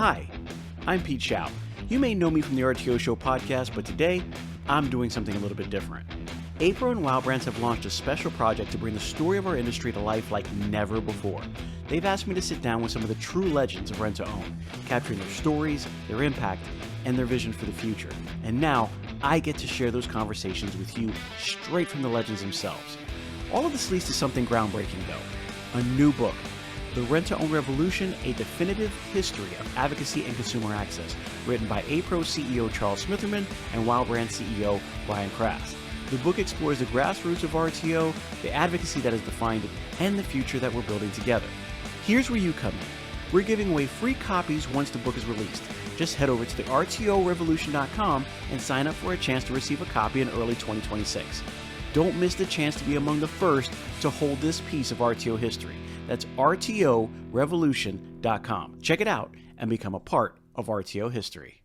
Hi, I'm Pete Shau. You may know me from the RTO Show podcast, but today I'm doing something a little bit different. Apro and Wow Brands have launched a special project to bring the story of our industry to life like never before. They've asked me to sit down with some of the true legends of rent-to-own, capturing their stories, their impact, and their vision for the future. And now I get to share those conversations with you straight from the legends themselves. All of this leads to something groundbreaking though, a new book, The Rent-to-Own Revolution, A Definitive History of Advocacy and Consumer Access, written by Apro CEO Charles Smitherman and Wow Brands CEO Brian Krast. The book explores the grassroots of RTO, the advocacy that has defined it, and the future that we're building together. Here's where you come in. We're giving away free copies once the book is released. Just head over to the RTORevolution.com and sign up for a chance to receive a copy in early 2026. Don't miss the chance to be among the first to hold this piece of RTO history. That's RTORevolution.com. Check it out and become a part of RTO history.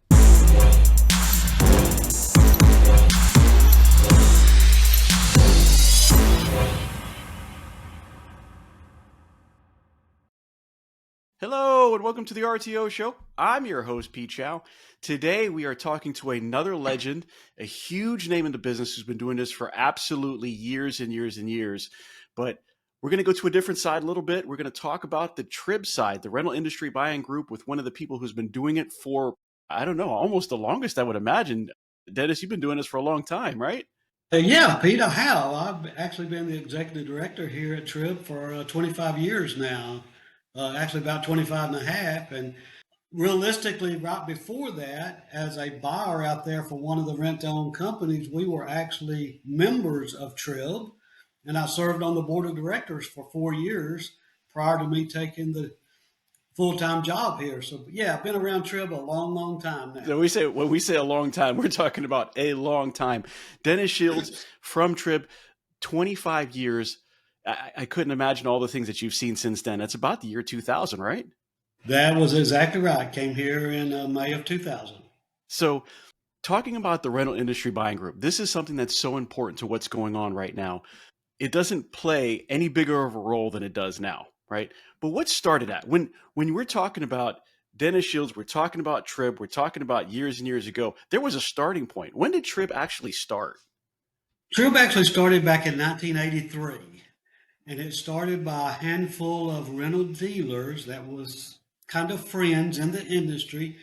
Hello and welcome to the RTO Show. I'm your host, Pete Shau. Today we are talking to another legend, a huge name in the business who's been doing this for absolutely years and years and years. But we're going to go to a different side a little bit. We're going to talk about the TRIB side, the rental industry buying group, with one of the people who's been doing it for, I don't know, almost the longest I would imagine. Dennis, you've been doing this for a long time, right? Yeah, Pete, I have. I've actually been the executive director here at TRIB for 25 years now, actually about 25 and a half. And realistically, right before that, as a buyer out there for one of the rent-to-own companies, we were actually members of TRIB. And I served on the board of directors for 4 years prior to me taking the full-time job here. So yeah, I've been around TRIB a long, long time now. So when we say a long time, we're talking about a long time. Dennis Shields from TRIB, 25 years. I couldn't imagine all the things that you've seen since then. That's about the year 2000, right? That was exactly right. Came here in May of 2000. So talking about the rental industry buying group, this is something that's so important to what's going on right now. It doesn't play any bigger of a role than it does now, right? But what started that? When we're talking about Dennis Shields, we're talking about TRIB, we're talking about years and years ago, there was a starting point. When did TRIB actually start? TRIB actually started back in 1983, and it started by a handful of rental dealers that was kind of friends in the industry,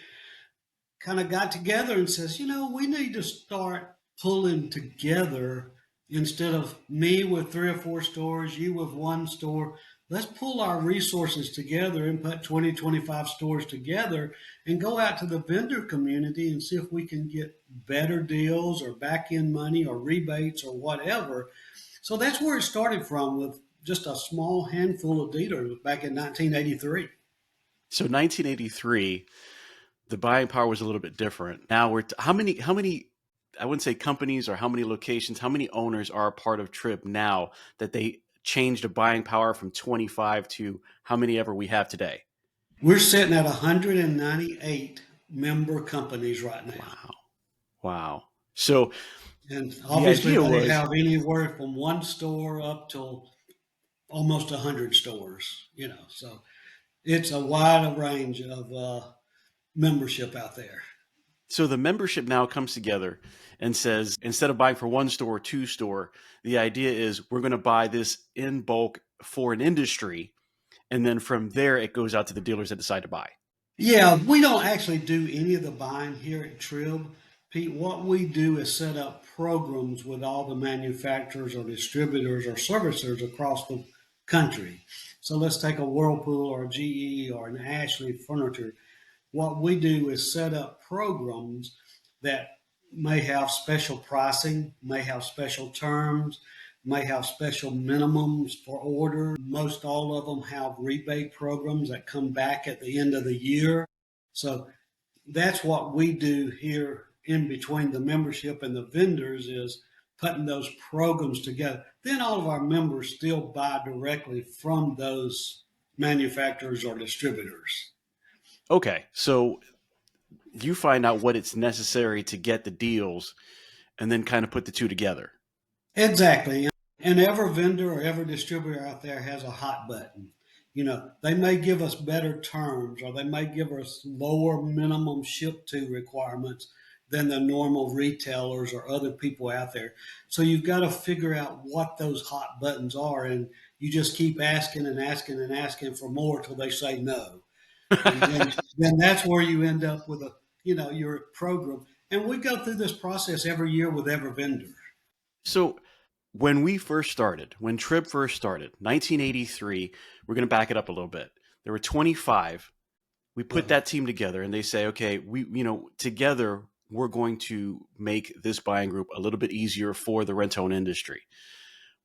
kind of got together and says, we need to start pulling together instead of me with 3 or 4 stores, you with 1 store. Let's pull our resources together and put 20, 25 stores together and go out to the vendor community and see if we can get better deals or back end money or rebates or whatever. So that's where it started from, with just a small handful of dealers back in 1983. So 1983, the buying power was a little bit different. Now how many, I wouldn't say companies or how many locations, how many owners are a part of TRIB now that they changed the buying power from 25 to how many ever we have today? We're sitting at 198 member companies right now. Wow. So, and obviously they was, have anywhere from 1 store up to almost 100 stores, so it's a wide range of membership out there. So the membership now comes together and says, instead of buying for 1 store or 2 store, the idea is we're going to buy this in bulk for an industry. And then from there, it goes out to the dealers that decide to buy. Yeah, we don't actually do any of the buying here at TRIB. Pete, what we do is set up programs with all the manufacturers or distributors or servicers across the country. So let's take a Whirlpool or a GE or an Ashley Furniture. What we do is set up programs that may have special pricing, may have special terms, may have special minimums for order. Most all of them have rebate programs that come back at the end of the year. So that's what we do here in between the membership and the vendors, is putting those programs together. Then all of our members still buy directly from those manufacturers or distributors. Okay, so you find out what it's necessary to get the deals and then kind of put the two together. Exactly. And every vendor or every distributor out there has a hot button. They may give us better terms or they may give us lower minimum ship to requirements than the normal retailers or other people out there. So you've got to figure out what those hot buttons are, and you just keep asking and asking and asking for more till they say no. And then that's where you end up with your program. And we go through this process every year with every vendor. So when we first started, when TRIB first started, 1983, we're going to back it up a little bit. There were 25. We put Uh, that team together and they say, okay, together we're going to make this buying group a little bit easier for the rent-to-own industry.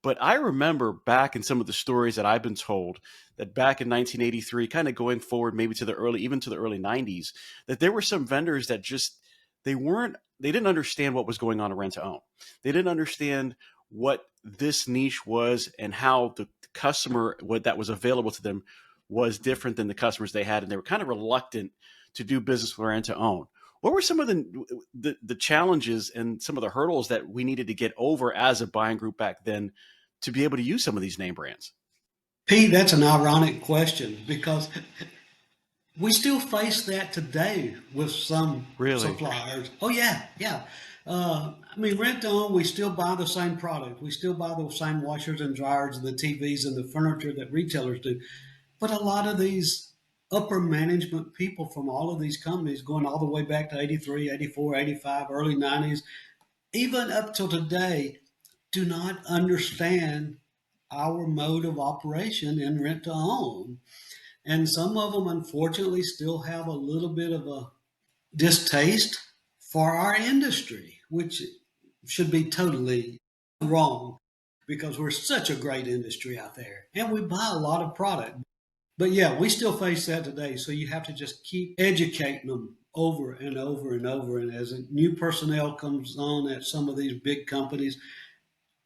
But I remember back in some of the stories that I've been told that back in 1983, kind of going forward, maybe even to the early 90s, that there were some vendors that just, they didn't understand what was going on in rent to own. They didn't understand what this niche was and how the customer, what that was available to them was different than the customers they had. And they were kind of reluctant to do business with rent to own. What were some of the challenges and some of the hurdles that we needed to get over as a buying group back then to be able to use some of these name brands? Pete, that's an ironic question because we still face that today with some Really? suppliers. Oh yeah, yeah. I mean, rent to own, we still buy the same product. We still buy the same washers and dryers and the TVs and the furniture that retailers do. But a lot of these upper management people from all of these companies, going all the way back to 83, 84, 85, early 90s, even up till today, do not understand our mode of operation in rent to own. And some of them, unfortunately, still have a little bit of a distaste for our industry, which should be totally wrong because we're such a great industry out there and we buy a lot of product. But yeah, we still face that today. So you have to just keep educating them over and over and over. And as a new personnel comes on at some of these big companies,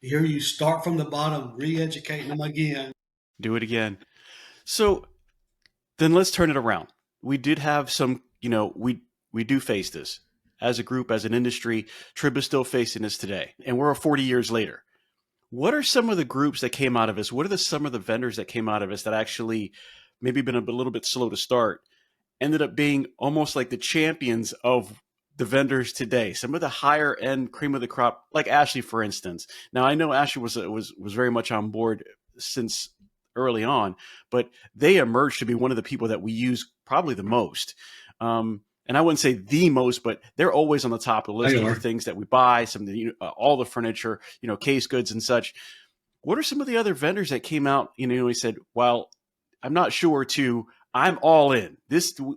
here you start from the bottom, re educating them again. Do it again. So then let's turn it around. We did have some, we do face this as a group, as an industry. TRIB is still facing this today, and we're 40 years later. What are some of the groups that came out of this? What are some of the vendors that came out of this that actually maybe been a little bit slow to start, ended up being almost like the champions of the vendors today? Some of the higher end cream of the crop, like Ashley, for instance. Now I know Ashley was very much on board since early on, but they emerged to be one of the people that we use probably the most. And I wouldn't say the most, but they're always on the top of the list They of the are. things that we buy. Some of the, all the furniture, case goods and such. What are some of the other vendors that came out? We said, "Well, I'm not sure." To I'm all in.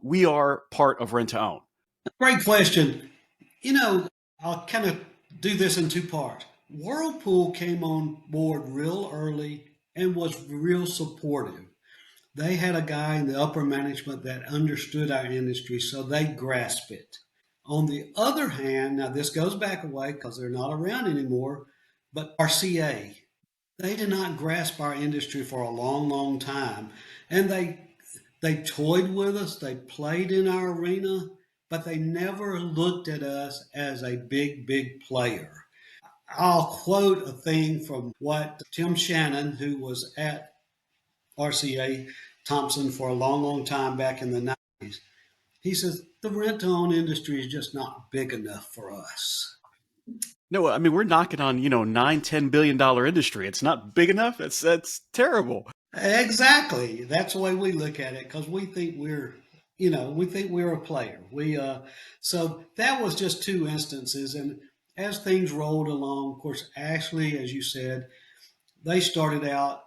We are part of rent to own. Great question. I'll kind of do this in two parts. Whirlpool came on board real early and was real supportive. They had a guy in the upper management that understood our industry, so they grasped it. On the other hand, now this goes back a way because they're not around anymore, but RCA, they did not grasp our industry for a long, long time. And they toyed with us, they played in our arena, but they never looked at us as a big, big player. I'll quote a thing from what Tim Shannon, who was at RCA Thompson for a long, long time back in the 90s. He says, the rent to own industry is just not big enough for us. No, I mean we're knocking on $9-10 billion industry. It's not big enough. That's terrible. Exactly. That's the way we look at it because we think we're a player. So that was just two instances. And as things rolled along, of course, Ashley, as you said, they started out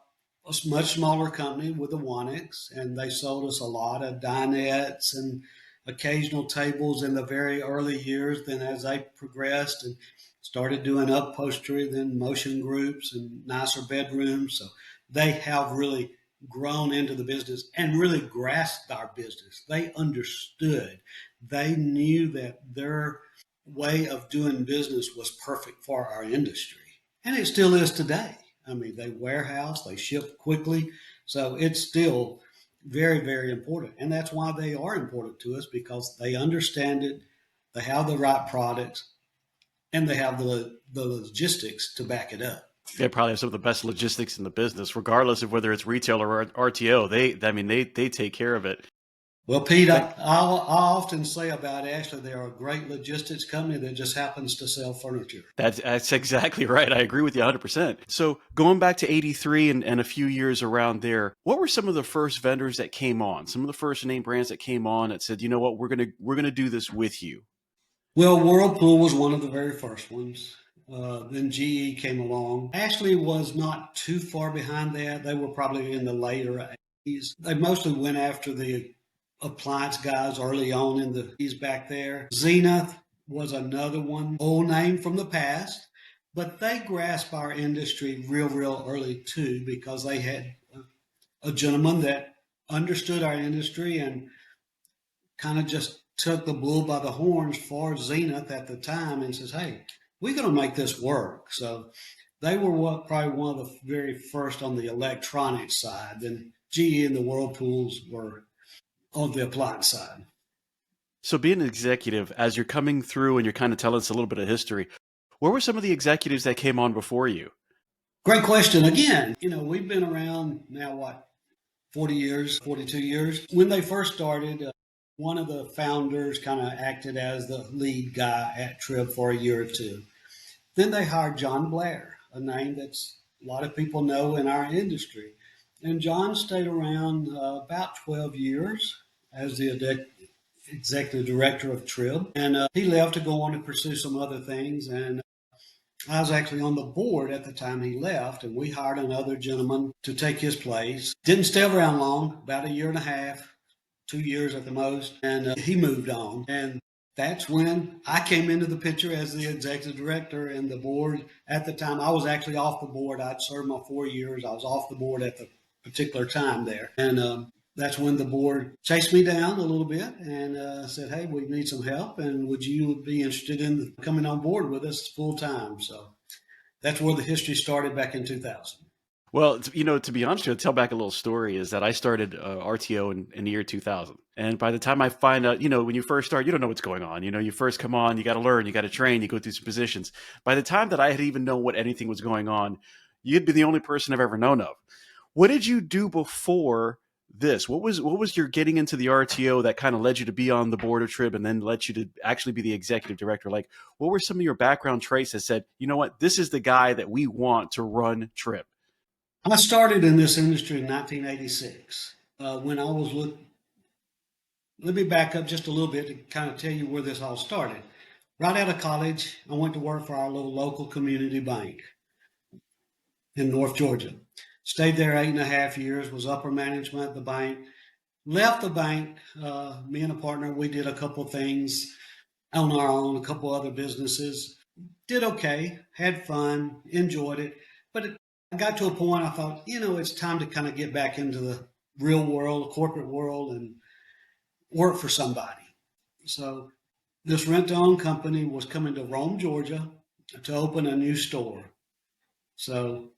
a much smaller company with the Onex, and they sold us a lot of dinettes and occasional tables in the very early years. Then, as they progressed and started doing upholstery, then motion groups and nicer bedrooms, so they have really grown into the business and really grasped our business. They understood. They knew that their way of doing business was perfect for our industry. And it still is today. I mean, they warehouse, they ship quickly. So it's still very, very important. And that's why they are important to us because they understand it, they have the right products, and they have the logistics to back it up. They probably have some of the best logistics in the business, regardless of whether it's retail or RTO. They take care of it. Well, Pete, But I often say about Ashley, they're a great logistics company that just happens to sell furniture. that's exactly right. I agree with you 100%. So going back to 83 and a few years around there, what were some of the first vendors that came on? Some of the first name brands that came on that said, you know what, we're gonna do this with you. Well, Whirlpool was one of the very first ones. Then GE came along. Ashley was not too far behind that. They were probably in the later 80s. They mostly went after the appliance guys early on in the 80s back there. Zenith was another one, old name from the past, but they grasped our industry real early too because they had a gentleman that understood our industry and kind of just took the bull by the horns for Zenith at the time and says, "Hey, we're going to make this work." So they were probably one of the very first on the electronic side. Then GE and the Whirlpools were on the appliance side. So being an executive, as you're coming through and you're kind of telling us a little bit of history, what were some of the executives that came on before you? Great question. Again, we've been around now, what, 40 years, 42 years. When they first started, one of the founders kind of acted as the lead guy at TRIB for a year or two. Then they hired John Blair, a name that's a lot of people know in our industry. And John stayed around about 12 years as the executive director of TRIB. And he left to go on to pursue some other things. And I was actually on the board at the time he left, and we hired another gentleman to take his place. Didn't stay around long, about a year and a half, 2 years at the most, and he moved on. And that's when I came into the picture as the executive director and the board. At the time, I was actually off the board. I'd served my 4 years. I was off the board at the particular time there. And that's when the board chased me down a little bit and said, "Hey, we need some help. And would you be interested in coming on board with us full time?" So that's where the history started back in 2000. Well, to be honest with you, to tell back a little story is that I started RTO in the year 2000. And by the time I find out, when you first start, you don't know what's going on. You first come on, you got to learn, you got to train, you go through some positions. By the time that I had even known what anything was going on, you'd be the only person I've ever known of. What did you do before this? What was your getting into the RTO that kind of led you to be on the board of TRIB and then led you to actually be the executive director? Like, what were some of your background traits that said, you know what, this is the guy that we want to run TRIB? I started in this industry in 1986 when I was with. Let me back up just a little bit to kind of tell you where this all started. Right out of college, I went to work for our little local community bank in North Georgia. Stayed there 8.5 years, was upper management at the bank. Left the bank, me and a partner, we did a couple of things on our own, a couple other businesses. Did okay, had fun, enjoyed it. But I got to a point I thought, it's time to kind of get back into the real world, the corporate world, and work for somebody. So this rent-to-own company was coming to Rome, Georgia, to open a new store. So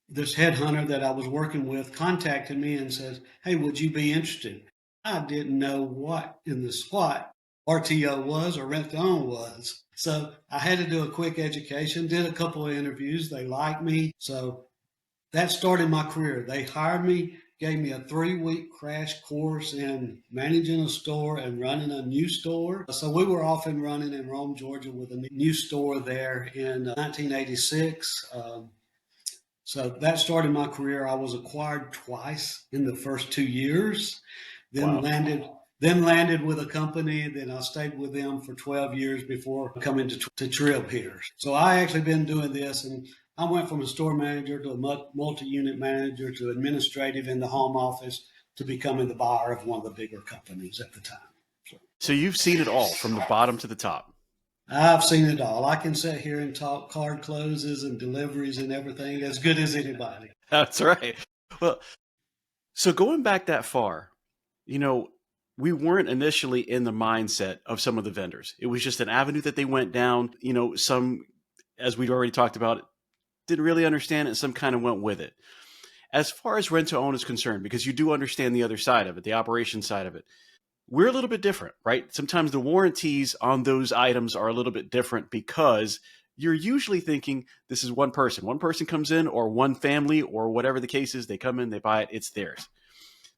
this headhunter that I was working with contacted me and says, "Hey, would you be interested?" I didn't know what in the SWAT RTO was or rent-to-own was. So I had to do a quick education, did a couple of interviews. They liked me. So that started my career. They hired me, gave me a 3-week crash course in managing a store and running a new store. So we were off and running in Rome, Georgia with a new store there in 1986. So that started my career. I was acquired twice in the first 2 years, then Wow. landed with a company. Then I stayed with them for 12 years before coming to TRIB here. So I actually been doing this, and I went from a store manager to a multi-unit manager to administrative in the home office to becoming the buyer of one of the bigger companies at the time. So you've seen it all from the bottom to the top. I've seen it all. I can sit here and talk card closes and deliveries and everything as good as anybody. That's right. Well, so going back that far, we weren't initially in the mindset of some of the vendors. It was just an avenue that they went down. Some, as we'd already talked about, didn't really understand it, and some kind of went with it. As far as rent to own is concerned, because you do understand the other side of it, the operation side of it, we're a little bit different, right? Sometimes the warranties on those items are a little bit different because you're usually thinking this is one person. One person comes in, or one family, or whatever the case is, they come in, they buy it, it's theirs.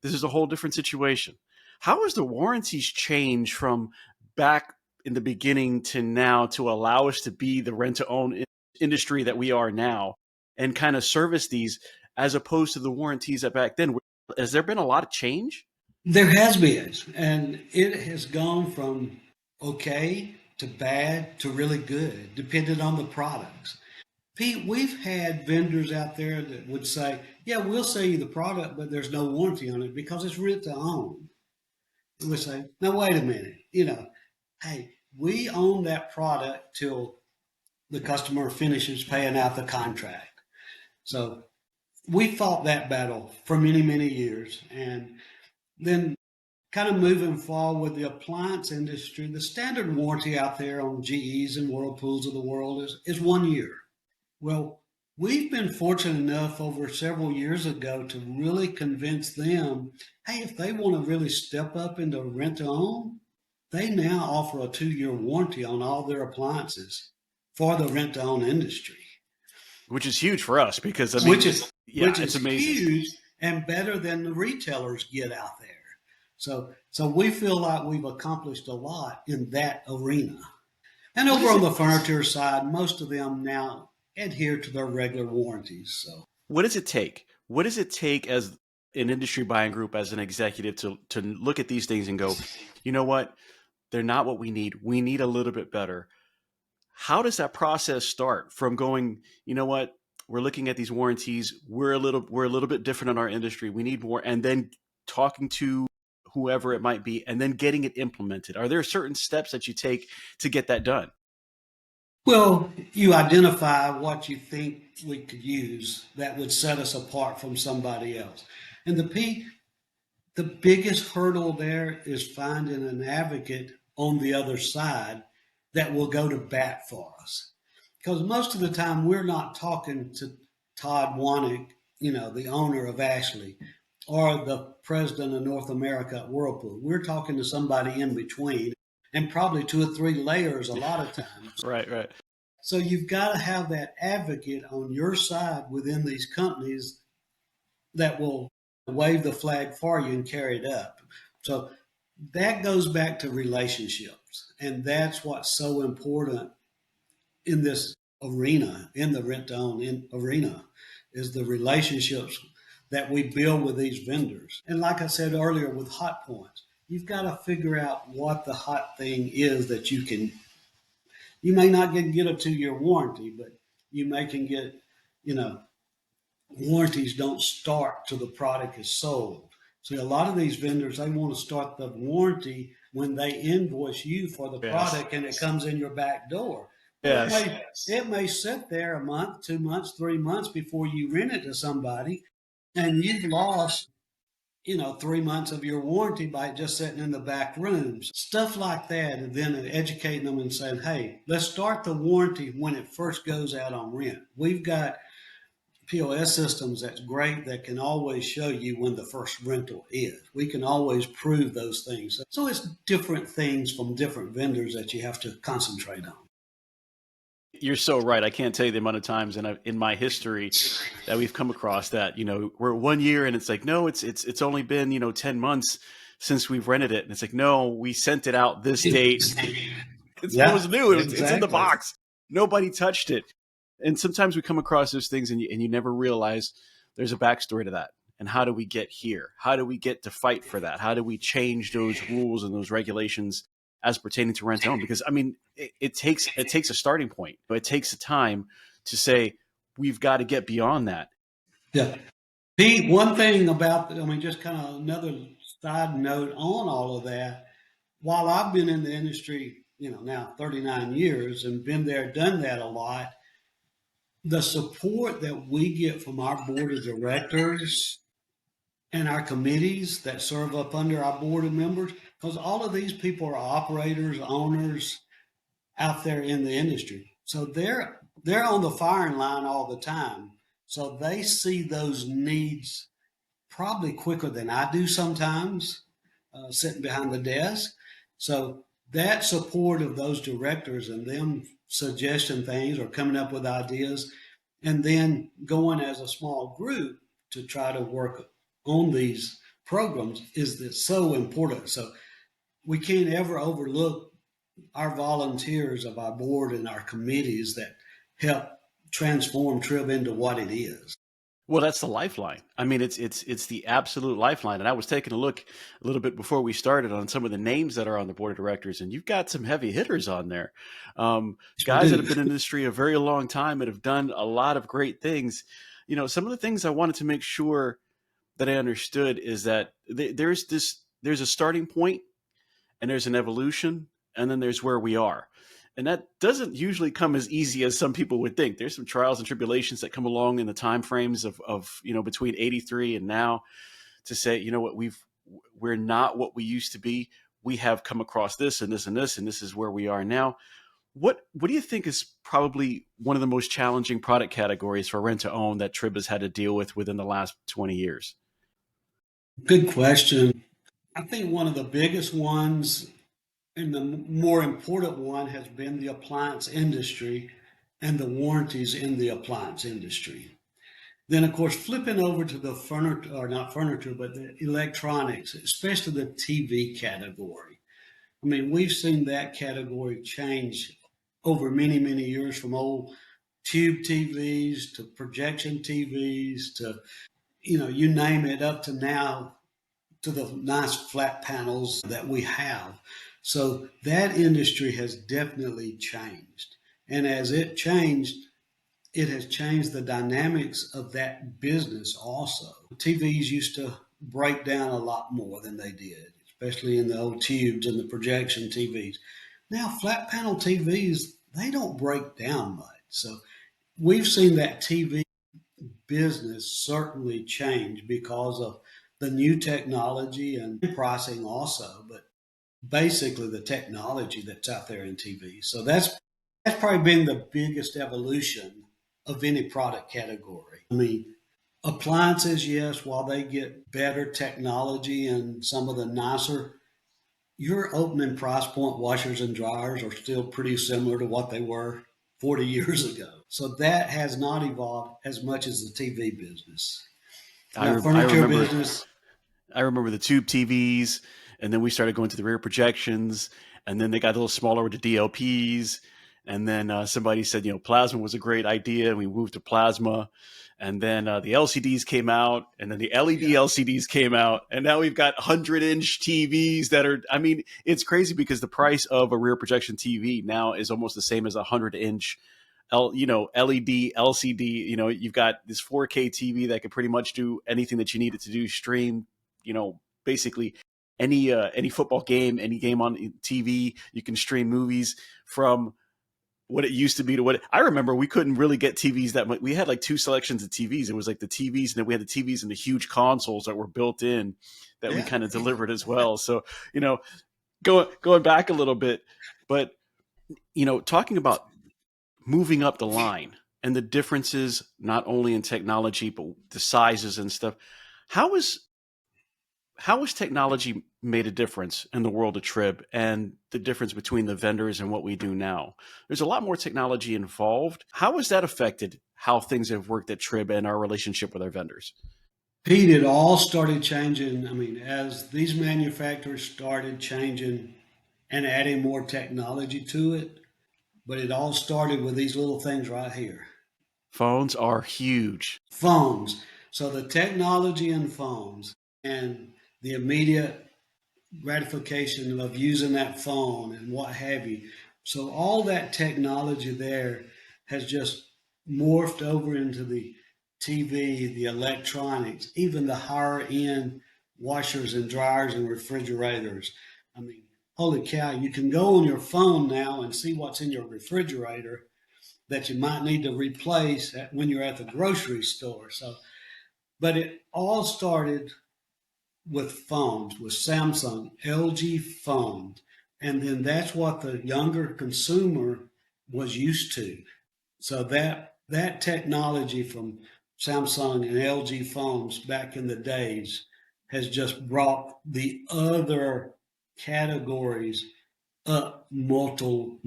This is a whole different situation. How has the warranties changed from back in the beginning to now to allow us to be the rent to own industry that we are now and kind of service these as opposed to the warranties that back then? Has there been a lot of change? There has been, and it has gone from okay to bad to really good, depending on the products. Pete, we've had vendors out there that would say, yeah, we'll sell you the product, but there's no warranty on it because it's rent to own. And we say, no, wait a minute. Hey, we own that product till the customer finishes paying out the contract. So we fought that battle for many, many years. And then kind of moving forward with the appliance industry, the standard warranty out there on GEs and Whirlpools of the world is 1 year. Well, we've been fortunate enough over several years ago to really convince them, hey, if they want to really step up into rent to own, they now offer a 2 year warranty on all their appliances for the rent to own industry. Which is huge for us because, I mean, which is yeah, which it's is amazing. huge and better than the retailers get out there. So we feel like we've accomplished a lot in that arena. And What over is on it? the furniture side, most of them now adhere to their regular warranties. So What does it take? What does it take as an industry buying group, as an executive, to look at these things and go, you know what? They're not what we need. We need a little bit better. How does that process start from going, you know what? We're looking at these warranties. We're a little bit different in our industry. We need more, and then talking to whoever it might be, and then getting it implemented. Are there certain steps that you take to get that done? well, you identify what you think we could use that would set us apart from somebody else. And the biggest hurdle there is finding an advocate on the other side that will go to bat for us. Because most of the time we're not talking to Todd Wanick, the owner of Ashley, or the president of North America at Whirlpool. We're talking to somebody in between, and probably two or three layers a lot of times. Right, right. So you've got to have that advocate on your side within these companies that will wave the flag for you and carry it up. So that goes back to relationships. And that's what's so important in this arena, in the rent to own arena, is the relationships that we build with these vendors. And like I said earlier with hot points, you've got to figure out what the hot thing is that you may not get a 2 year warranty, but you may can get, you know, warranties don't start till the product is sold. See, a lot of these vendors, they want to start the warranty when they invoice you for the Yes. product and it comes in your back door. Well, Yes. it may sit there a month, 2 months, 3 months before you rent it to somebody, and you've lost, 3 months of your warranty by just sitting in the back rooms. Stuff like that, and then educating them and saying, hey, let's start the warranty when it first goes out on rent. We've got POS systems that's great that can always show you when the first rental is. We can always prove those things. So it's different things from different vendors that you have to concentrate on. You're so right. I can't tell you the amount of times in my history that we've come across that, we're 1 year and it's like, no, it's only been, 10 months since we've rented it. And it's like, no, we sent it out this date. It was Yeah, new. It's in the exactly. box. Nobody touched it. And sometimes we come across those things and you never realize there's a backstory to that. And how do we get here? How do we get to fight for that? How do we change those rules and those regulations as pertaining to rent to own? Because I mean, it takes a starting point, but it takes a time to say we've got to get beyond that. Yeah. Pete, one thing about, just kind of another side note on all of that, while I've been in the industry, now 39 years and been there, done that a lot, the support that we get from our board of directors and our committees that serve up under our board of members, because all of these people are operators, owners out there in the industry. So they're on the firing line all the time. So they see those needs probably quicker than I do sometimes, sitting behind the desk. So that support of those directors and them suggesting things or coming up with ideas, and then going as a small group to try to work on these programs is so important. So we can't ever overlook our volunteers of our board and our committees that help transform TRIB into what it is. Well, that's the lifeline. I mean, it's the absolute lifeline. And I was taking a look a little bit before we started on some of the names that are on the board of directors, and you've got some heavy hitters on there. We Guys that do. have been in the industry a very long time and have done a lot of great things. Some of the things I wanted to make sure that I understood is that there's a starting point, and there's an evolution, and then there's where we are. And that doesn't usually come as easy as some people would think. There's some trials and tribulations that come along in the time frames of between 83 and now, to say, what, we're not what we used to be. We have come across this and this and this, and this is where we are now. What do you think is probably one of the most challenging product categories for rent to own that TRIB has had to deal with within the last 20 years? Good question. I think one of the biggest ones and the more important one has been the appliance industry and the warranties in the appliance industry. Then, of course, flipping over to the furniture, or not furniture, but the electronics, especially the TV category. I mean, we've seen that category change over many, many years from old tube TVs to projection TVs to, you name it, up to now to the nice flat panels that we have. So that industry has definitely changed. And as it changed, it has changed the dynamics of that business also. TVs used to break down a lot more than they did, especially in the old tubes and the projection TVs. Now, flat panel TVs, they don't break down much. So we've seen that TV business certainly change because of the new technology and pricing also, but basically the technology that's out there in TV. So that's probably been the biggest evolution of any product category. I mean, appliances, yes, while they get better technology and some of the nicer, your opening price point washers and dryers are still pretty similar to what they were 40 years ago. So that has not evolved as much as the TV business. I, Now, re- I furniture remember business, I remember the tube TVs, and then we started going to the rear projections, and then they got a little smaller with the DLPs, and then somebody said, plasma was a great idea, and we moved to plasma, and then the LCDs came out, and then the LED yeah, LCDs came out, and now we've got 100-inch TVs that are, I mean, it's crazy because the price of a rear projection TV now is almost the same as a 100-inch LED, LCD. You've got this 4K TV that can pretty much do anything that you need it to do, stream, basically any football game, any game on TV. You can stream movies from what it used to be to what I remember. We couldn't really get TVs that much. We had like two selections of TVs. It was like the TVs, and then we had the TVs and the huge consoles that were built in that we yeah. kind of delivered as well. So, going back a little bit, but talking about moving up the line and the differences not only in technology but the sizes and stuff. How is how has technology made a difference in the world of TRIB and the difference between the vendors and what we do now? There's a lot more technology involved. How has that affected how things have worked at TRIB and our relationship with our vendors? Pete, it all started changing. I mean, as these manufacturers started changing and adding more technology to it, but it all started with these little things right here. Phones are huge. Phones. So the technology in phones and the immediate gratification of using that phone and what have you. So all that technology there has just morphed over into the TV, the electronics, even the higher end washers and dryers and refrigerators. I mean, holy cow, you can go on your phone now and see what's in your refrigerator that you might need to replace when you're at the grocery store. So, but it all started with phones, with Samsung, LG phones. And then that's what the younger consumer was used to. So that technology from Samsung and LG phones back in the days has just brought the other categories multiple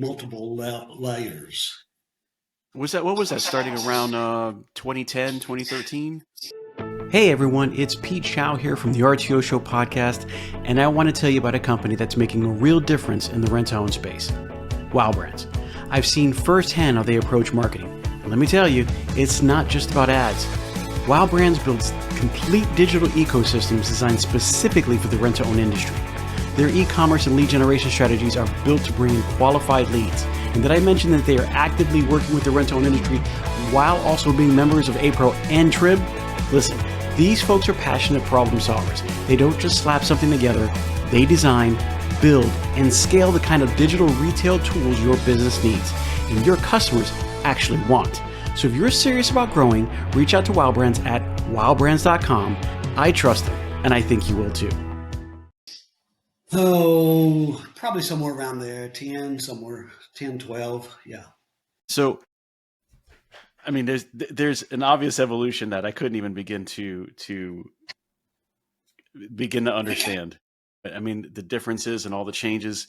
layers. What was that starting around 2010, 2013? Hey everyone, it's Pete Shau here from the RTO Show podcast, and I want to tell you about a company that's making a real difference in the rent-to-own space. Wow Brands. I've seen firsthand how they approach marketing. And let me tell you, it's not just about ads. Wow Brands builds complete digital ecosystems designed specifically for the rent-to-own industry. Their e-commerce and lead generation strategies are built to bring in qualified leads. And did I mention that they are actively working with the rent-to-own industry while also being members of APRO and TRIB? Listen, these folks are passionate problem solvers. They don't just slap something together. They design, build, and scale the kind of digital retail tools your business needs and your customers actually want. So if you're serious about growing, reach out to Wow Brands at wowbrands.com. I trust them, and I think you will too. Oh, probably somewhere around there, 10, somewhere 10, 12. Yeah. So, I mean, there's an obvious evolution that I couldn't even begin to understand. I mean, the differences and all the changes.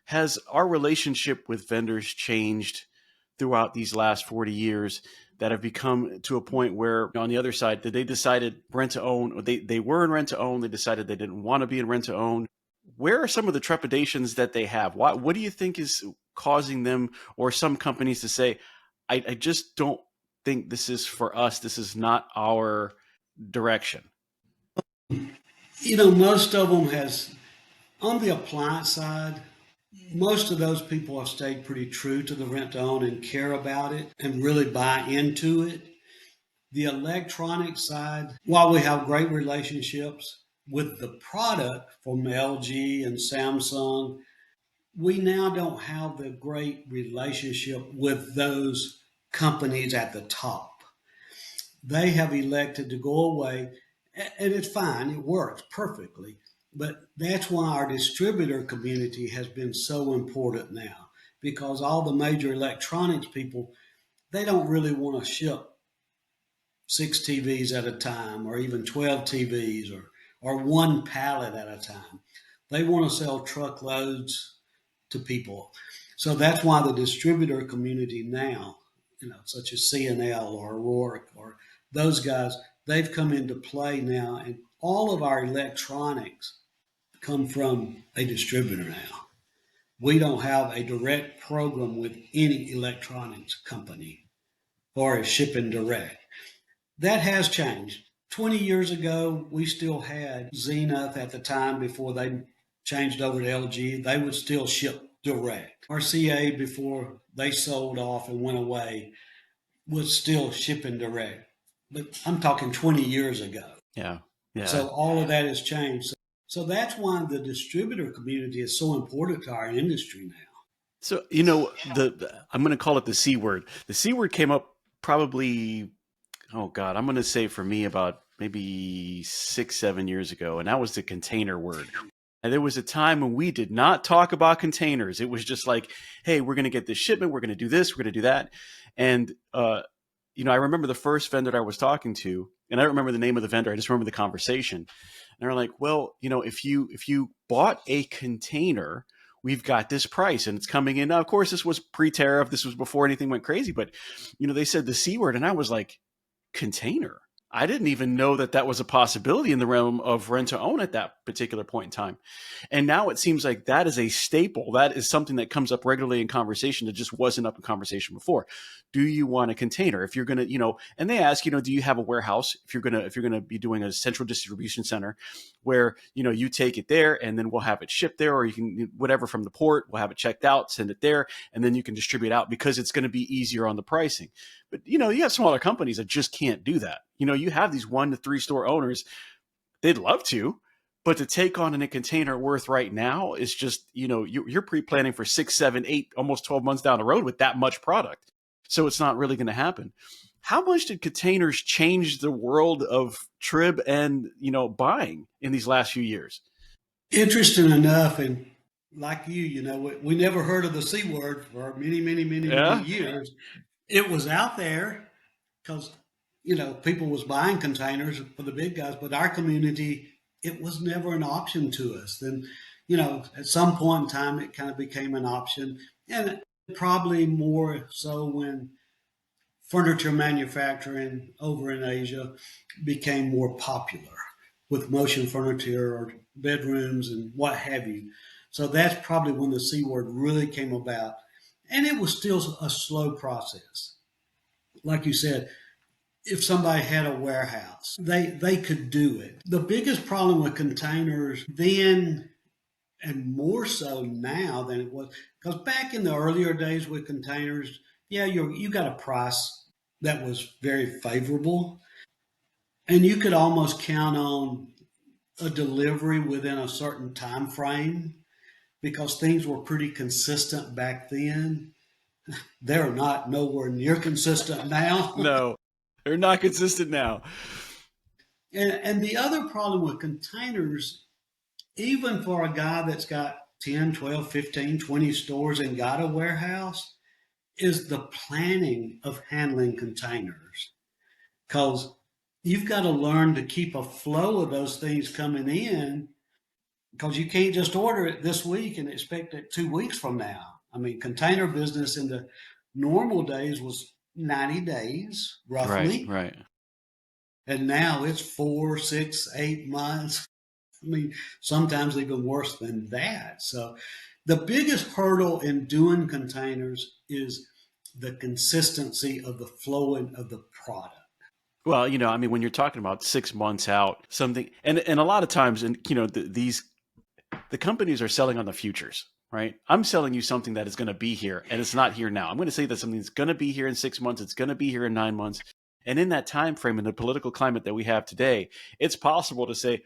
Has our relationship with vendors changed throughout these last 40 years that have become to a point where on the other side that they decided rent to own, or they were in rent to own, they decided they didn't want to be in rent to own? Where are some of the trepidations that they have? What do you think is causing them or some companies to say, I just don't think this is for us. This is not our direction. Most of them has, on the appliance side, most of those people have stayed pretty true to the rent to own and care about it and really buy into it. The electronic side, while we have great relationships with the product from LG and Samsung, we now don't have the great relationship with those companies at the top. They have elected to go away, and it's fine, it works perfectly. But that's why our distributor community has been so important now, because all the major electronics people, they don't really want to ship 6 TVs at a time or even 12 TVs or one pallet at a time. They want to sell truckloads to people. So that's why the distributor community now, such as CNL or Rourke or those guys, they've come into play now, and all of our electronics come from a distributor now. We don't have a direct program with any electronics company or a shipping direct. That has changed. 20 years ago, we still had Zenith at the time before they changed over to LG. They would still ship direct. RCA, before they sold off and went away, was still shipping direct. But I'm talking 20 years ago. Yeah. Yeah. So all of that has changed. So that's why the distributor community is so important to our industry now. So, I'm going to call it the C word. The C word came up probably, oh God, I'm going to say for me about maybe 6, 7 years ago. And that was the container word. And there was a time when we did not talk about containers. It was just like, hey, we're going to get this shipment. We're going to do this. We're going to do that. And, I remember the first vendor I was talking to, and I don't remember the name of the vendor. I just remember the conversation. And they're like, well, if you bought a container, we've got this price and it's coming in. Now, of course, this was pre-tariff. This was before anything went crazy. But, they said the C word. And I was like, container? I didn't even know that was a possibility in the realm of rent to own at that particular point in time. And now it seems like that is a staple. That is something that comes up regularly in conversation that just wasn't up in conversation before. Do you want a container? If you're going to, and they ask, do you have a warehouse? If you're going to be doing a central distribution center where, you take it there and then we'll have it shipped there, or you can, whatever from the port, we'll have it checked out, send it there, and then you can distribute out because it's going to be easier on the pricing. But, you have smaller companies that just can't do that. You have these 1 to 3 store owners. They'd love to, but to take on a container worth right now is just, you're pre-planning for 6, 7, 8, almost 12 months down the road with that much product. So it's not really going to happen. How much did containers change the world of TRIB and, buying in these last few years? Interesting enough, and like we never heard of the C word for many, many, many, many years. It was out there because, people was buying containers for the big guys, but our community, it was never an option to us. Then, At some point in time, it kind of became an option, and probably more so when furniture manufacturing over in Asia became more popular with motion furniture or bedrooms and what have you. So that's probably when the C word really came about. And it was still a slow process. Like you said, if somebody had a warehouse, they could do it. The biggest problem with containers then, and more so now than it was, because back in the earlier days with containers, yeah, you got a price that was very favorable, and you could almost count on a delivery within a certain time frame because things were pretty consistent back then. They're not nowhere near consistent now. No, they're not consistent now. And the other problem with containers, even for a guy that's got 10, 12, 15, 20 stores and got a warehouse, is the planning of handling containers. Because you've got to learn to keep a flow of those things coming in because you can't just order it this week and expect it 2 weeks from now. I mean, container business in the normal days was 90 days Right, roughly, right. and now it's 4, 6, 8 months. I mean, sometimes even worse than that. So, the biggest hurdle in doing containers is the consistency of the flowing of the product. Well, I mean, when you're talking about 6 months out, something, and a lot of times, and the companies are selling on the futures, right? I'm selling you something that is going to be here, and it's not here now. I'm going to say that something's going to be here in 6 months. It's going to be here in 9 months, and in that time frame, in the political climate that we have today, it's possible to say,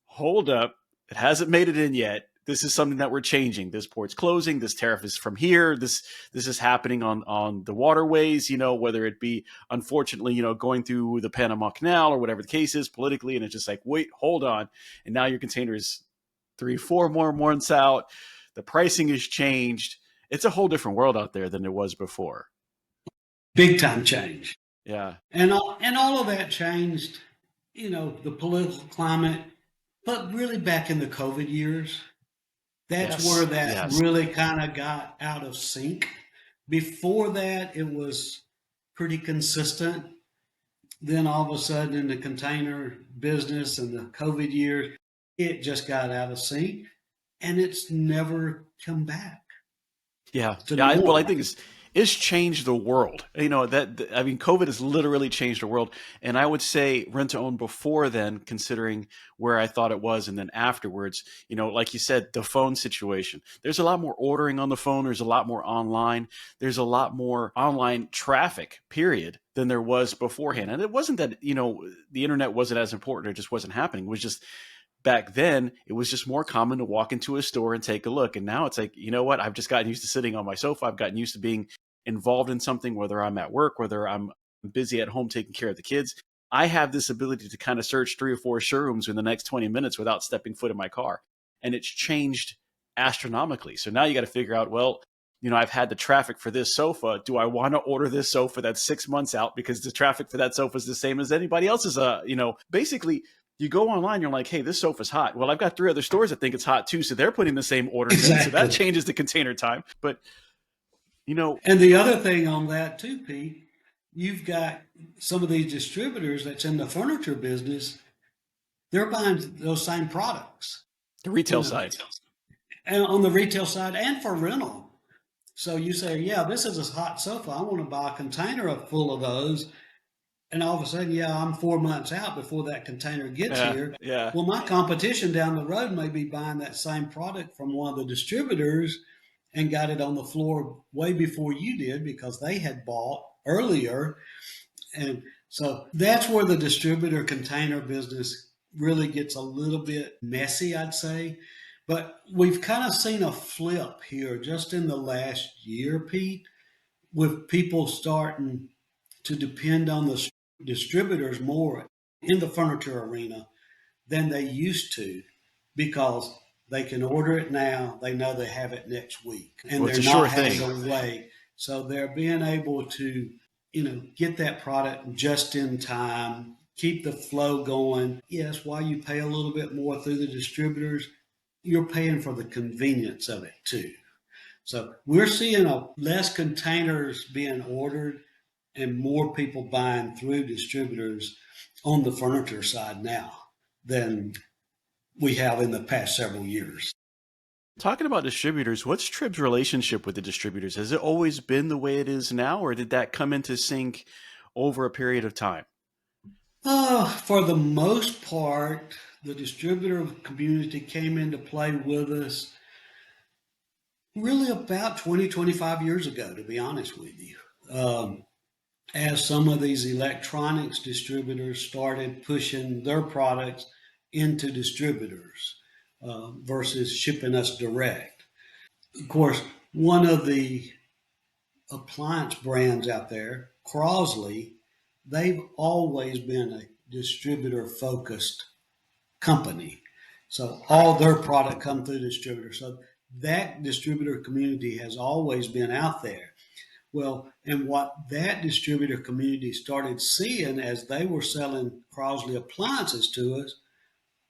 hold up, it hasn't made it in yet. This is something that we're changing. This port's closing. This tariff is from here. This is happening on the waterways. Whether it be unfortunately going through the Panama Canal or whatever the case is politically, and it's just like, wait, hold on, and now your container is 3, 4 more months out. The pricing has changed. It's a whole different world out there than it was before. Big time change. Yeah. And all of that changed, the political climate, but really back in the COVID years, that's where Yes. that Yes. really kind of got out of sync. Before that, it was pretty consistent. Then all of a sudden, in the container business and the COVID years, it just got out of sync, and it's never come back Yeah. to Yeah. Well, I normal. think it's changed the world. I mean, COVID has literally changed the world. And I would say rent to own before then, considering where I thought it was, and then afterwards, like you said, the phone situation. There's a lot more ordering on the phone. There's a lot more online. There's a lot more online traffic, period, than there was beforehand. And it wasn't that, the internet wasn't as important or just wasn't happening. It was just back then it was just more common to walk into a store and take a look. And now it's like, you know what? I've just gotten used to sitting on my sofa. I've gotten used to being involved in something, whether I'm at work, whether I'm busy at home taking care of the kids. I have this ability to kind of search 3 or 4 showrooms in the next 20 minutes without stepping foot in my car. And it's changed astronomically. So now you got to figure out, well, I've had the traffic for this sofa. Do I want to order this sofa that's 6 months out because the traffic for that sofa is the same as anybody else's? Basically, you go online, you're like, hey, this sofa's hot. Well, I've got 3 other stores that think it's hot too, so they're putting the same orders in. So that Exactly. changes the container time. But And the other thing on that too, Pete, you've got some of these distributors that's in the furniture business, they're buying those same products, the you retail know, side. and on the retail side and for rental. So you say, yeah, this is a hot sofa. I want to buy a container full of those. And all of a sudden, yeah, I'm 4 months out before that container gets Yeah, here. yeah, Well, my competition down the road may be buying that same product from one of the distributors and got it on the floor way before you did because they had bought earlier. And so that's where the distributor container business really gets a little bit messy, I'd say. But we've kind of seen a flip here just in the last year, Pete, with people starting to depend on the distributors more in the furniture arena than they used to because they can order it now. They know they have it next week and well, it's they're a sure not having thing. to wait. So they're being able to, get that product just in time, keep the flow going. Yes, while you pay a little bit more through the distributors, you're paying for the convenience of it too. So we're seeing less containers being ordered and more people buying through distributors on the furniture side now than we have in the past several years. Talking about distributors, what's TRIB's relationship with the distributors? Has it always been the way it is now, or did that come into sync over a period of time? For the most part, the distributor community came into play with us really about 20, 25 years ago, to be honest with you. As some of these electronics distributors started pushing their products into distributors versus shipping us direct. Of course, one of the appliance brands out there, Crosley, they've always been a distributor focused company. So all their product come through distributors. So that distributor community has always been out there. Well, and what that distributor community started seeing as they were selling Crosley appliances to us,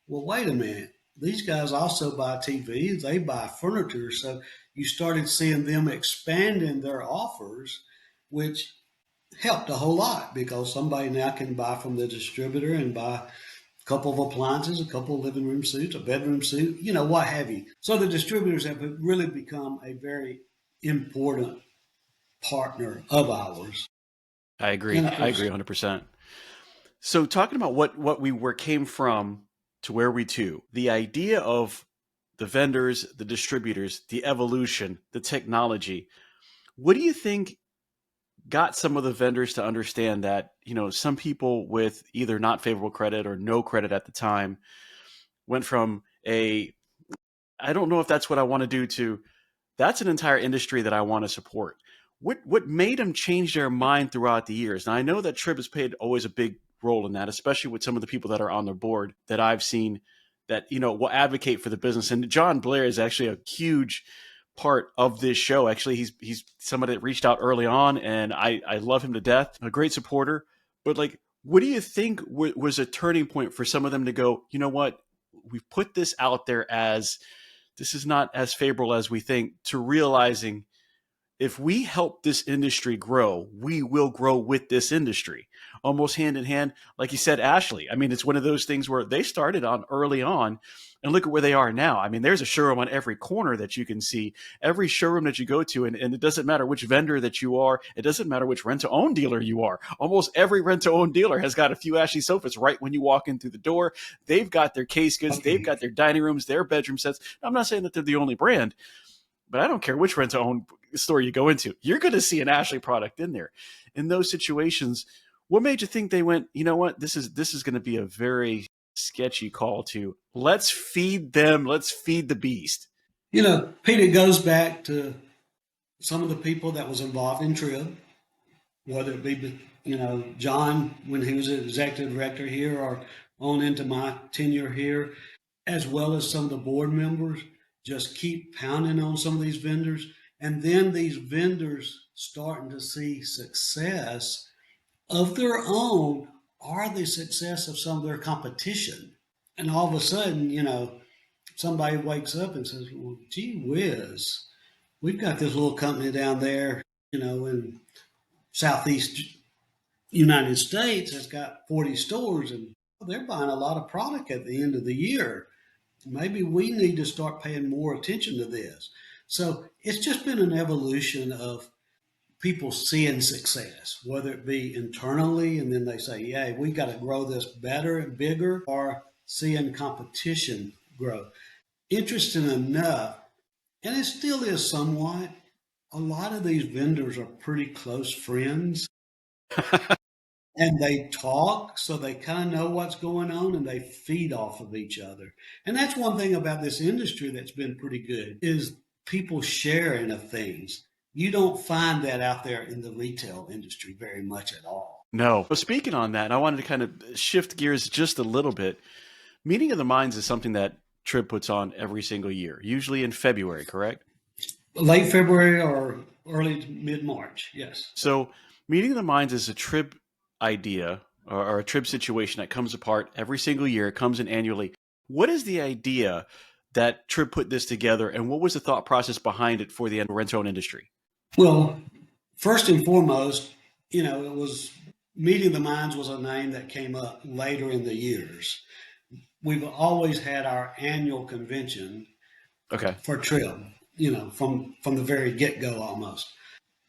well, wait a minute. These guys also buy TVs, they buy furniture. So you started seeing them expanding their offers, which helped a whole lot because somebody now can buy from the distributor and buy a couple of appliances, a couple of living room suites, a bedroom suite, what have you. So the distributors have really become a very important partner of ours. I agree. And of I course, agree 100%. So talking about what we were came from to where we to, the idea of the vendors, the distributors, the evolution, the technology, what do you think got some of the vendors to understand that, some people with either not favorable credit or no credit at the time went from I don't know if that's what I want to do to that's an entire industry that I want to support. What made them change their mind throughout the years? Now I know that TRIB has played always a big role in that, especially with some of the people that are on their board that I've seen that will advocate for the business. And John Blair is actually a huge part of this show. Actually, he's somebody that reached out early on, and I love him to death. A great supporter. But like, what do you think was a turning point for some of them to go? You know what? We've put this out there as this is not as favorable as we think, to realizing if we help this industry grow, we will grow with this industry almost hand in hand. Like you said, Ashley, I mean, it's one of those things where they started on early on and look at where they are now. I mean, there's a showroom on every corner that you can see, every showroom that you go to. And it doesn't matter which vendor that you are. It doesn't matter which rent-to-own dealer you are. Almost every rent-to-own dealer has got a few Ashley sofas right when you walk in through the door. They've got their case goods. They've got their dining rooms, their bedroom sets. I'm not saying that they're the only brand, but I don't care which rent-to-own store you go into. You're going to see an Ashley product in there. In those situations, what made you think they went, you know what, this is going to be a very sketchy call to let's feed them, let's feed the beast? Pete, it goes back to some of the people that was involved in TRIB, whether it be, John when he was an executive director here or on into my tenure here, as well as some of the board members, just keep pounding on some of these vendors. And then these vendors starting to see success of their own or the success of some of their competition. And all of a sudden, somebody wakes up and says, well, gee whiz, we've got this little company down there, in Southeast United States that's got 40 stores and they're buying a lot of product at the end of the year. Maybe we need to start paying more attention to this. So it's just been an evolution of people seeing success, whether it be internally and then they say, yeah, we got to grow this better and bigger, or seeing competition grow. Interesting enough, and it still is somewhat, a lot of these vendors are pretty close friends and they talk, so they kind of know what's going on and they feed off of each other. And that's one thing about this industry that's been pretty good is people sharing of things. You don't find that out there in the retail industry very much at all. No. Well, speaking on that, I wanted to kind of shift gears just a little bit. Meeting of the Minds is something that TRIB puts on every single year, usually in February, correct? Late February or early mid March, yes. So Meeting of the Minds is a TRIB idea or a TRIB situation that comes apart every single year. It comes in annually. What is the idea that TRIB put this together, and what was the thought process behind it for the rent-to-own industry? Well, first and foremost, it was Meeting the Minds was a name that came up later in the years. We've always had our annual convention Okay. for TRIB, from the very get-go almost.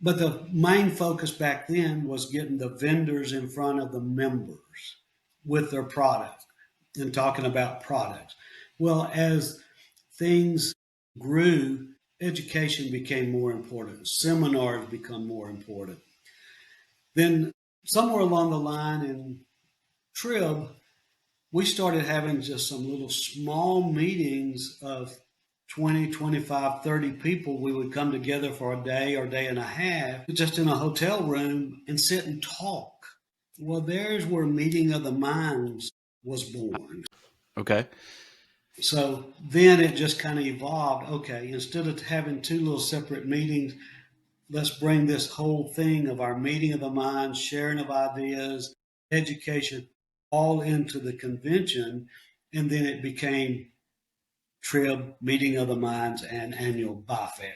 But the main focus back then was getting the vendors in front of the members with their product and talking about products. Well, as things grew, education became more important. Seminars become more important. Then somewhere along the line in TRIB, we started having just some little small meetings of 20, 25, 30 people. We would come together for a day or day and a half, just in a hotel room and sit and talk. Well, there's where Meeting of the Minds was born. Okay. So then it just kind of evolved. Okay, instead of having two little separate meetings, let's bring this whole thing of our Meeting of the Minds, sharing of ideas, education, all into the convention. And then it became TRIB, Meeting of the Minds, and Annual Buy Fair.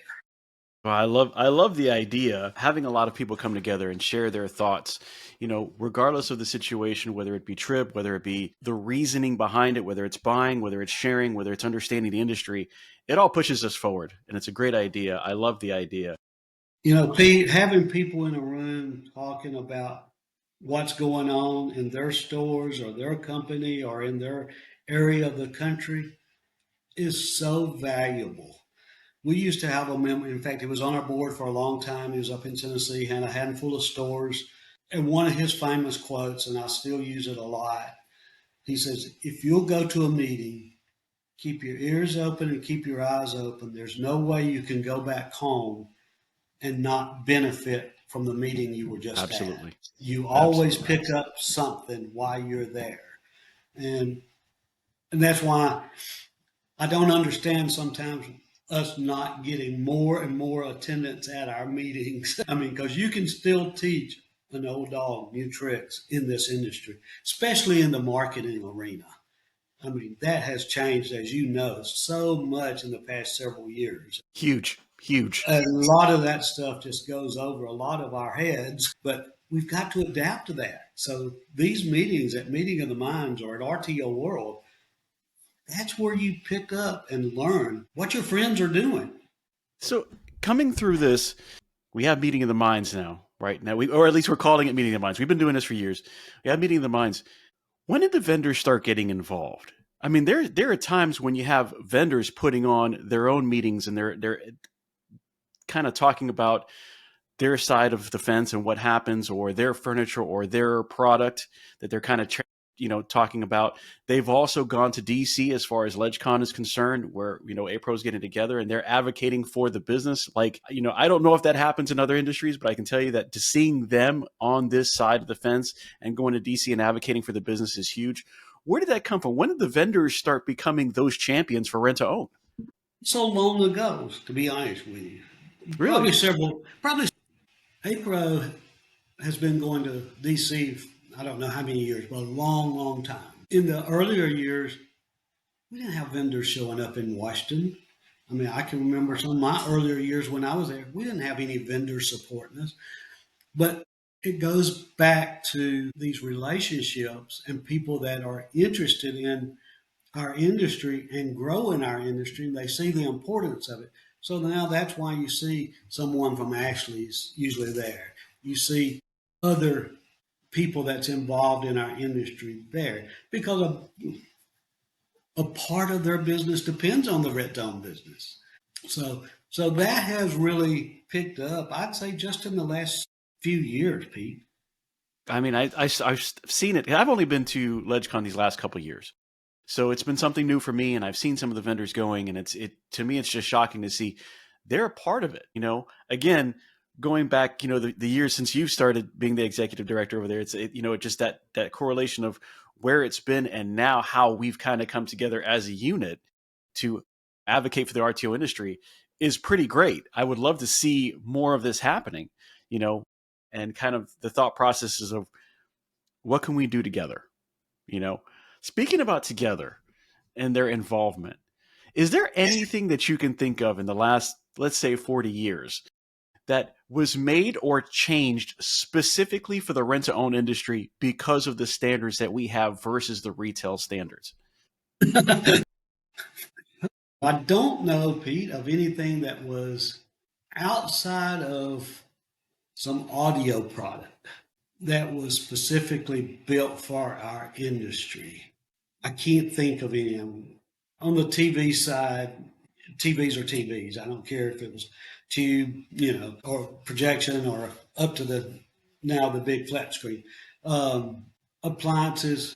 Well, I love the idea having a lot of people come together and share their thoughts, regardless of the situation, whether it be TRIB, whether it be the reasoning behind it, whether it's buying, whether it's sharing, whether it's understanding the industry, it all pushes us forward. And it's a great idea. I love the idea. Pete, having people in a room talking about what's going on in their stores or their company or in their area of the country is so valuable. We used to have a member, in fact, he was on our board for a long time. He was up in Tennessee, had a handful of stores. And one of his famous quotes, and I still use it a lot, he says, if you'll go to a meeting, keep your ears open and keep your eyes open, there's no way you can go back home and not benefit from the meeting you were just Absolutely. at. You always Absolutely. pick up something while you're there. And that's why I don't understand sometimes us not getting more and more attendance at our meetings. I mean, because you can still teach an old dog new tricks in this industry, especially in the marketing arena. I mean, that has changed, as you know, so much in the past several years. Huge, huge. A lot of that stuff just goes over a lot of our heads, but we've got to adapt to that. So these meetings at Meeting of the Minds or at RTO World, that's where you pick up and learn what your friends are doing. So coming through this, we have Meeting of the Minds now, right? Now or at least we're calling it Meeting of the Minds. We've been doing this for years. We have Meeting of the Minds. When did the vendors start getting involved? I mean, there are times when you have vendors putting on their own meetings and they're kind of talking about their side of the fence and what happens, or their furniture or their product that they're kind of talking about. They've also gone to DC as far as LegCon is concerned, where APRO's getting together and they're advocating for the business. Like, I don't know if that happens in other industries, but I can tell you that just seeing them on this side of the fence and going to DC and advocating for the business is huge. Where did that come from? When did the vendors start becoming those champions for rent to own? So long ago, to be honest with you. Really? Probably APRO has been going to DC, I don't know how many years, but a long, long time. In the earlier years, we didn't have vendors showing up in Washington. I mean, I can remember some of my earlier years when I was there, we didn't have any vendors supporting us. But it goes back to these relationships and people that are interested in our industry and grow in our industry. And they see the importance of it. So now that's why you see someone from Ashley's usually there. You see other people that's involved in our industry there because a part of their business depends on the rent-to-own business. So that has really picked up, I'd say, just in the last few years, Pete. I mean, I've seen it. I've only been to LegCon these last couple of years. So it's been something new for me, and I've seen some of the vendors going, and to me, it's just shocking to see they're a part of it. Again, going back, the years since you started being the executive director over there, just that correlation of where it's been and now how we've kind of come together as a unit to advocate for the RTO industry is pretty great. I would love to see more of this happening, and kind of the thought processes of what can we do together, Speaking about together and their involvement, Is there anything that you can think of in the last, let's say, 40 years that was made or changed specifically for the rent to own industry because of the standards that we have versus the retail standards? I don't know, Pete, of anything that was outside of some audio product that was specifically built for our industry. I can't think of any. On the TV side, TVs are TVs. I don't care if it was tube, or projection, or up to the now the big flat screen. Um, Appliances,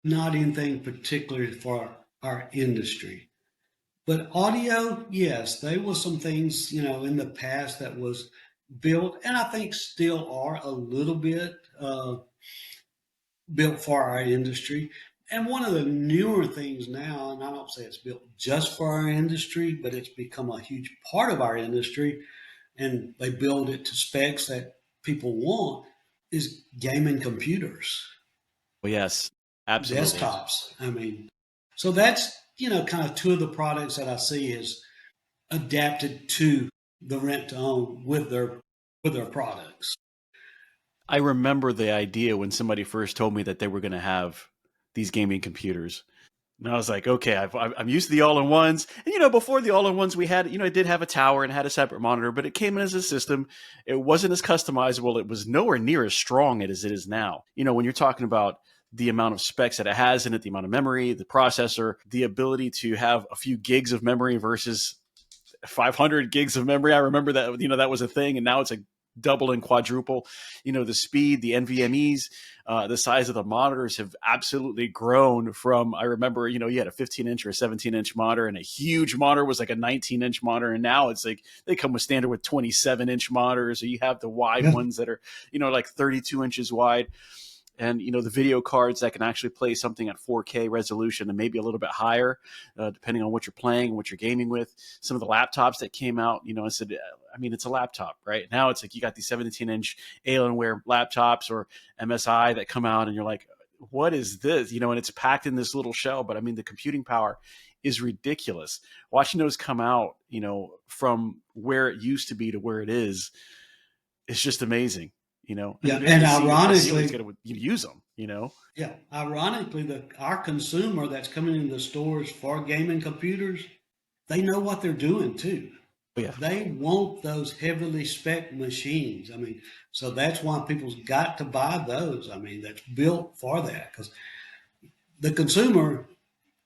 not anything particularly for our industry. But audio, yes, there was some things, in the past that was built, and I think still are a little bit built for our industry. And one of the newer things now, and I don't say it's built just for our industry, but it's become a huge part of our industry, and they build it to specs that people want, is gaming computers, Well, yes, absolutely. desktops. So that's, kind of two of the products that I see is adapted to the rent to own with their products. I remember the idea when somebody first told me that they were going to have these gaming computers. And I was like, okay, I'm used to the all-in-ones. And, before the all-in-ones we had, it did have a tower and had a separate monitor, but it came in as a system. It wasn't as customizable. It was nowhere near as strong as it is now. When you're talking about the amount of specs that it has in it, the amount of memory, the processor, the ability to have a few gigs of memory versus 500 gigs of memory. I remember that, that was a thing. And now it's a double and quadruple. The speed, the NVMEs, the size of the monitors have absolutely grown from, I remember, you had a 15-inch or a 17-inch monitor, and a huge monitor was like a 19-inch monitor. And now it's like they come with standard with 27-inch monitors. So you have the wide ones that are, like 32 inches wide. And the video cards that can actually play something at 4K resolution and maybe a little bit higher, depending on what you're playing and what you're gaming with. Some of the laptops that came out, I said, it's a laptop, right? Now it's like you got these 17-inch Alienware laptops or MSI that come out, and you're like, what is this? And it's packed in this little shell. But the computing power is ridiculous. Watching those come out, from where it used to be to where it is just amazing. Yeah, And and to see how ironically, going to use them. yeah, ironically, our consumer that's coming into the stores for gaming computers, they know what they're doing too. Oh, yeah. They want those heavily spec machines. So that's why people's got to buy those. That's built for that, because the consumer,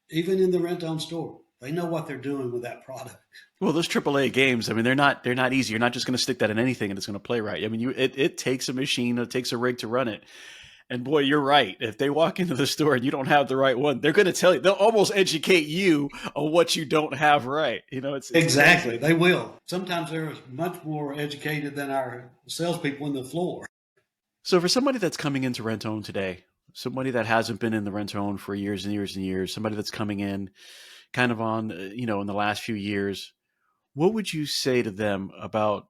even in the rent-own store, they know what they're doing with that product. Well, those AAA games, they're not easy. You're not just going to stick that in anything and it's going to play right. It takes a machine, it takes a rig to run it. And boy, you're right. If they walk into the store and you don't have the right one, they're going to tell you. They'll almost educate you on what you don't have right. It's Exactly, crazy. they will. Sometimes they're much more educated than our salespeople in the floor. So for somebody that's coming into rent own today, somebody that hasn't been in the rent own for years and years and years, somebody that's coming in kind of on, in the last few years, what would you say to them about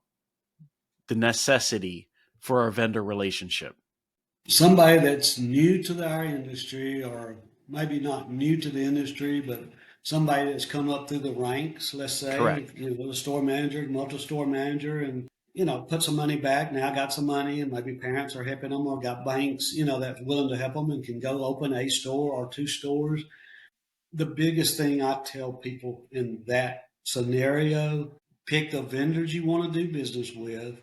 the necessity for our vendor relationship? Somebody that's new to our industry, or maybe not new to the industry, but somebody that's come up through the ranks, let's say, Correct. a store manager, multi-store manager, and put some money back, now got some money, and maybe parents are helping them, or got banks, that's willing to help them and can go open a store or two stores. The biggest thing I tell people in that scenario, pick the vendors you want to do business with,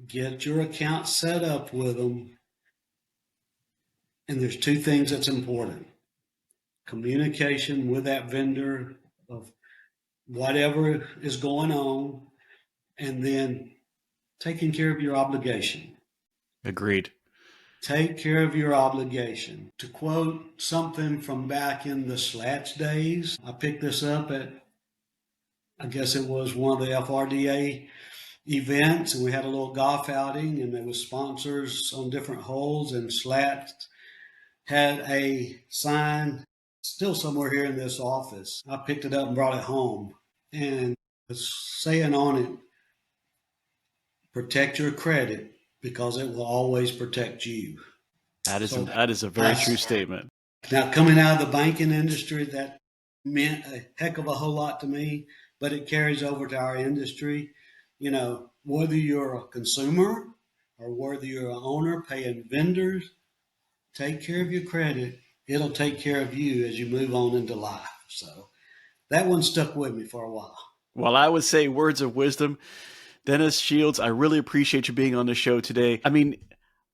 get your account set up with them. And there's two things that's important: communication with that vendor of whatever is going on, and then taking care of your obligation. Agreed. Take care of your obligation. To quote something from back in the Slats days, I picked this up at, I guess it was one of the FRDA events, and we had a little golf outing, and there was sponsors on different holes, and Slats had a sign still somewhere here in this office. I picked it up and brought it home, and it's saying on it, protect your credit because it will always protect you. That is So that is a very I, true statement. now, coming out of the banking industry, that meant a heck of a whole lot to me, but it carries over to our industry. Whether you're a consumer or whether you're an owner paying vendors, take care of your credit. It'll take care of you as you move on into life. So that one stuck with me for a while. Well, I would say words of wisdom. Dennis Shields, I really appreciate you being on the show today. I mean,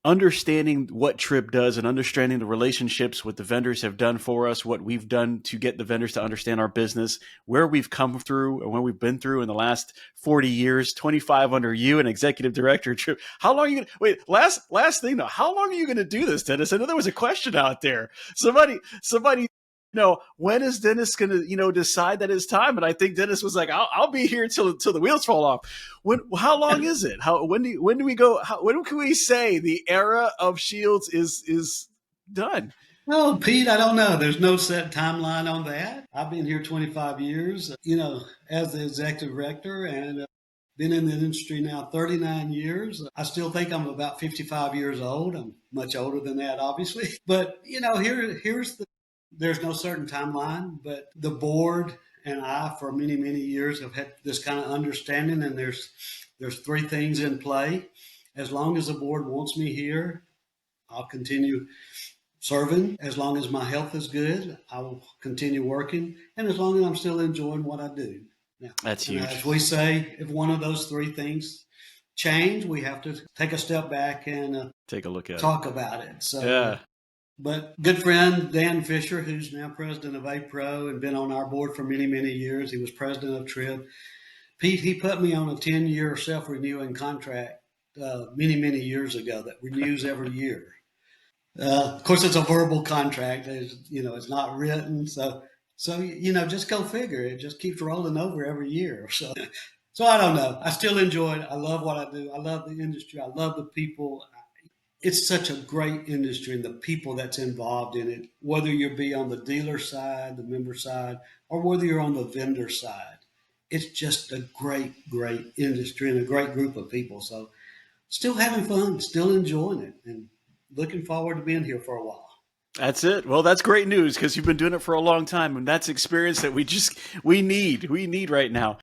understanding what TRIB does and understanding the relationships what the vendors have done for us, what we've done to get the vendors to understand our business, where we've come through and where we've been through in the last 40 years, 25 under you and executive director of TRIB. How long are you going to wait? Last thing though, how long are you going to do this, Dennis? I know there was a question out there. Somebody when is Dennis going to, decide that it's time? And I think Dennis was like, I'll be here till the wheels fall off. How long is it? When do we go? When can we say the era of Shields is done? Oh, Pete, I don't know. There's no set timeline on that. I've been here 25 years, as the executive director, and been in the industry now 39 years. I still think I'm about 55 years old. I'm much older than that, obviously. But, there's no certain timeline, but the board and I, for many, many years, have had this kind of understanding, and there's three things in play. As long as the board wants me here, I'll continue serving. As long as my health is good, I will continue working. And as long as I'm still enjoying what I do. Now, That's huge. As we say, if one of those three things change, we have to take a step back and take a look at talk about it. So, yeah. But good friend Dan Fisher, who's now president of APRO and been on our board for many, many years. He was president of TRIB. Pete, he put me on a 10-year self-renewing contract many, many years ago that renews every year. Of course, it's a verbal contract. It's not written. So just go figure. It just keeps rolling over every year. So I don't know. I still enjoy it. I love what I do. I love the industry. I love the people. It's such a great industry and the people that's involved in it, whether you be on the dealer side, the member side, or whether you're on the vendor side. It's just a great, great industry and a great group of people. So still having fun, still enjoying it, and looking forward to being here for a while. That's it. Well, that's great news because you've been doing it for a long time, and that's experience that we need right now.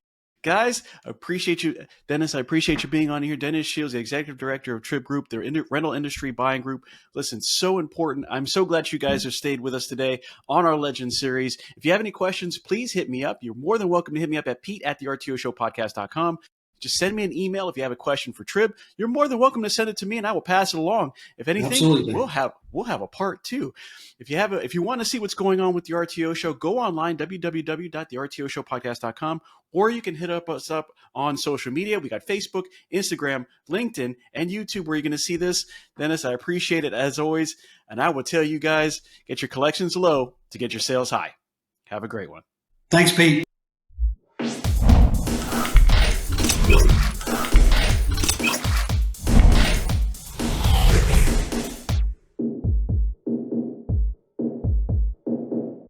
Guys, appreciate you. Dennis, I appreciate you being on here. Dennis Shields, the executive director of TRIB Group, their rental industry buying group. Listen, so important. I'm so glad you guys have stayed with us today on our Legend series. If you have any questions, please hit me up. You're more than welcome to hit me up at pete@the RTOshowpodcast.com. Just send me an email if you have a question for TRIB. You're more than welcome to send it to me, and I will pass it along. If anything, Absolutely. we'll have a part two. If you want to see what's going on with the RTO show, go online, www.thertoshowpodcast.com, or you can hit us up on social media. We got Facebook, Instagram, LinkedIn, and YouTube where you're going to see this. Dennis, I appreciate it as always, and I will tell you guys, get your collections low to get your sales high. Have a great one. Thanks, Pete.